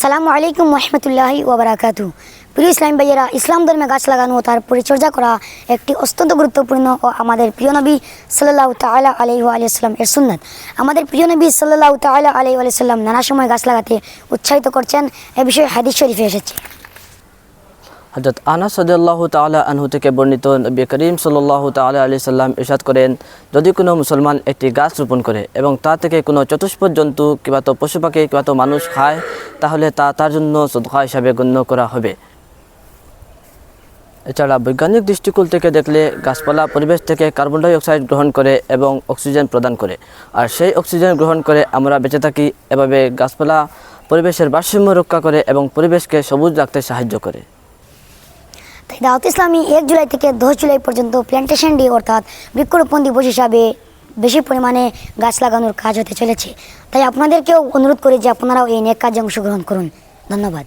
আসসালামু আলাইকুম ওরহমতুল্লাহি ওয়াবারাকাতু। প্রিয় ইসলাম ভাইয়েরা, ইসলাম ধর্মে গাছ লাগানো ও তার পরিচর্যা করা একটি অত্যন্ত গুরুত্বপূর্ণ ও আমাদের প্রিয় নবী সাল্লাল্লাহু তাআলা আলাইহি ওয়া সাল্লাম এর সুন্নাত। আমাদের প্রিয় নবী সাল্লাল্লাহু তাআলা আলাইহি ওয়া সাল্লাম নানা সময় গাছ লাগাতে উৎসাহিত করছেন, এ বিষয়ে হাদিস শরীফে এসেছে। হযরত আনাস রাদিয়াল্লাহু তাআলা আনহু থেকে বর্ণিত, নবী করিম সাল্লাল্লাহু তাআলা আলাইহি সাল্লাম ইরশাদ করেন, যদি কোনো মুসলমান একটি গাছ রোপণ করে এবং তা থেকে কোনো চতুষ্পদ জন্তু কিংবা তো পশু পাখি কিংবা তো মানুষ খায়, তাহলে তা তার জন্য সদকা হিসাবে গণ্য করা হবে। এছাড়া বৈজ্ঞানিক দৃষ্টিকোণ থেকে দেখলে গাছপালা পরিবেশ থেকে কার্বন ডাই অক্সাইড গ্রহণ করে এবং অক্সিজেন প্রদান করে, আর সেই অক্সিজেন গ্রহণ করে আমরা বেঁচে থাকি। এভাবে গাছপালা পরিবেশের ভারসাম্য রক্ষা করে এবং পরিবেশকে সবুজ রাখতে সাহায্য করে। তাই দাওয়াত ইসলামী 1 জুলাই থেকে 10 জুলাই পর্যন্ত প্ল্যান্টেশন ডে অর্থাৎ বৃক্ষরোপণ দিবস হিসাবে বেশি পরিমাণে গাছ লাগানোর কাজ হতে চলেছে। তাই আপনাদেরকেও অনুরোধ করি যে আপনারাও এই নেক কাজে অংশগ্রহণ করুন। ধন্যবাদ।